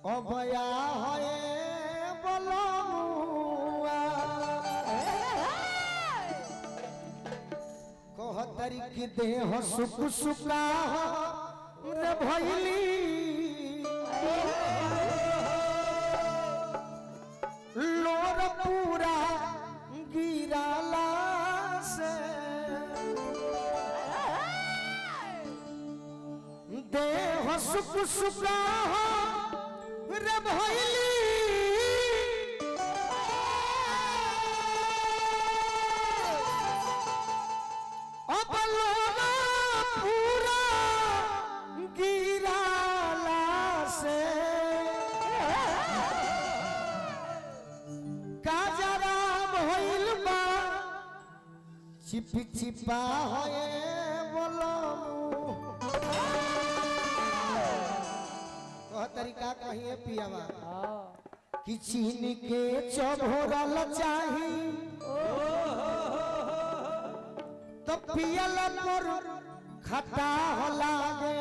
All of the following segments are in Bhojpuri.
अभया है बलमुआ कहतरी की देह सुख सुखा रे भैली लोर पूरा गिराला से देह सुख सुखा रे भैली अब लोरा पूरा गिराला से काजरा भइल बा चिप चिपा है बोलमु कह तरीका कहिए पियावा कि चीनी के चढ़ोरल चाही तो पियल पर खटा हो लागे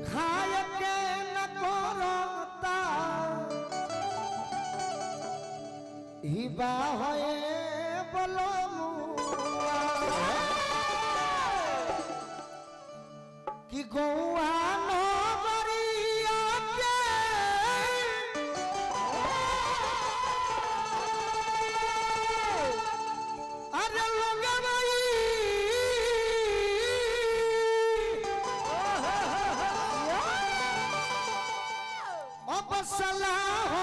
खाए के न करता हिबा है बलमुआ कि गौआ नगरिया के अरे लोगवई अब सलाह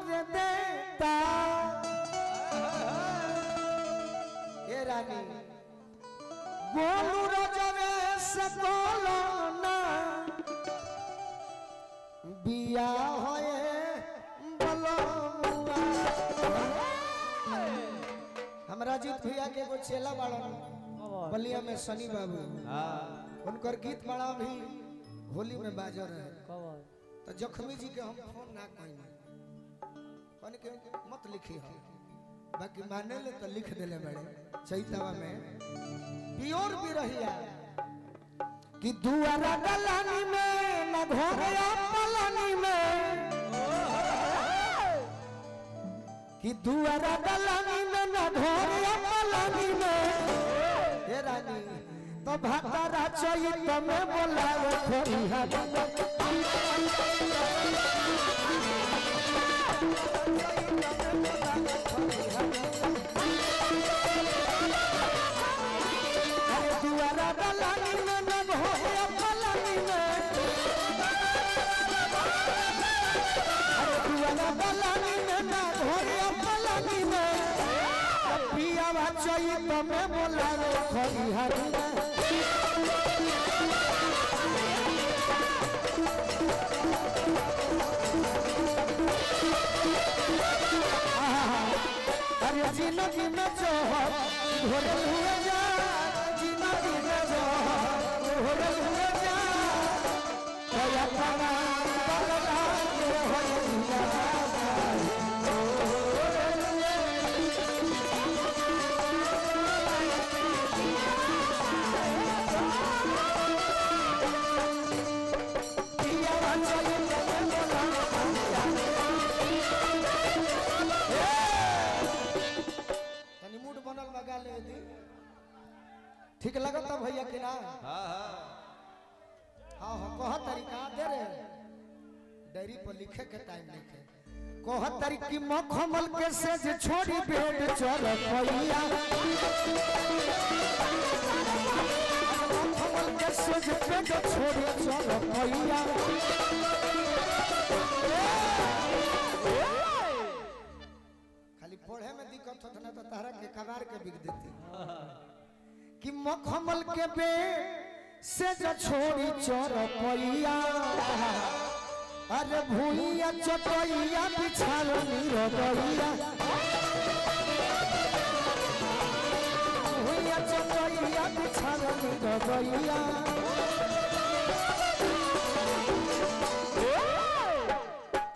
रे देता ए रानी गोलू रजवे से बोलना बिया है बलमुआ हमरा जीत भैया के एगो चेला बाड़न बलिया में सनी बाबू उनकर गीत बड़ा भी होली में बाजर है तो जखमी जी के हम फोन ना कहनी के मत लिखी हो बाकी माने ले तो लिख देले बड़े चैतावा में प्योर भी रहिया कि दुआरा दलानी में न घोड़या पलानी में कि दुआरा दलानी में न घोड़या पलानी में हे रानी तो भातारा चैत में बोलावे खोरिहा दुआरा दलानी में न घोड़या पलानी में दुआरा दलानी में न घोड़या पलानी में पियावा चैत में बोलावे खरिहानी अरे जिंदगी में जोहर घोरल हुए जा जिंदगी में जोहर घोरल हुए जा दया पना बलला के होलिया ठीक लगता भैया कि ना हाँ कह तरीका दे रे डायरी पर लिखे के टाइम नहीं है कह तरीकी मखमल के सेज छोड़ी बेड चल भैया मखमल के सेज बेड छोड़ी चल भैया खाली पढ़े में दिक्कत होता ना तो तारा के कबार के बिक देती कि मखमल के बेड से जो छोड़ी चोर पैया अरे भूइया चटैया बिछालो नीरदैया भूइया चटैया बिछालो नीरदैया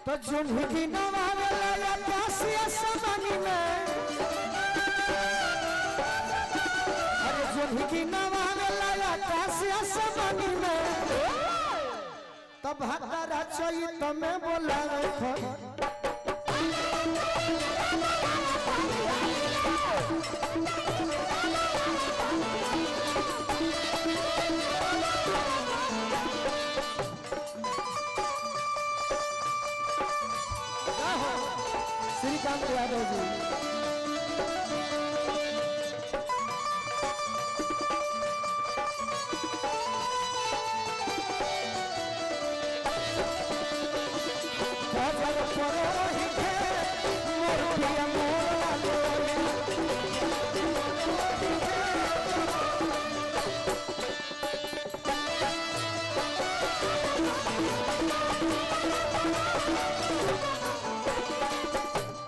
तो जुनकी नवावे लगा पासिया समानी में अरे जुनकी नवावे लगा पासिया समानी में भातारा चैत में बोलावे श्रीकांत यादव जी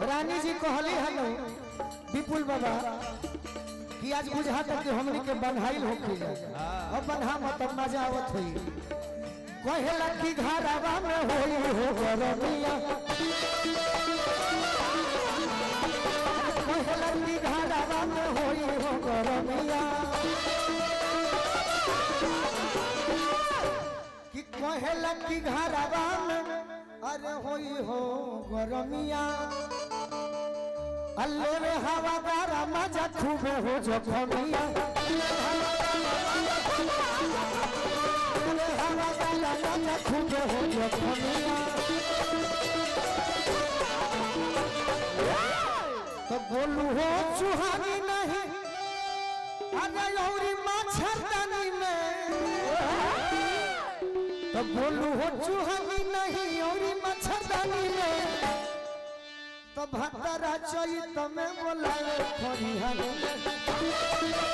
रानी जी कहली हलो विपुल बाबा कि आज बुझा तक कि हमनी के बन्हाइल होके अब बन्हा मत मजा आवत होई कहेला कि घरवा में होई हो गरमिया कहेला कि घरवा में होई हो गरमिया कि कहेला कि घरवा में अरे होई हो गरमिया अल्ले रे हवा गारा मजा खूबे हो जखमिया अल्ले हवा गारा मजा खूबे हो जखमिया तो बोलू हो सुहानी नहीं अरे औरी मच्छरदानी में तो बोलू हो सुहानी नहीं औरी मच्छरदानी में तो भातारा चैत में बोलावे खरिहानी में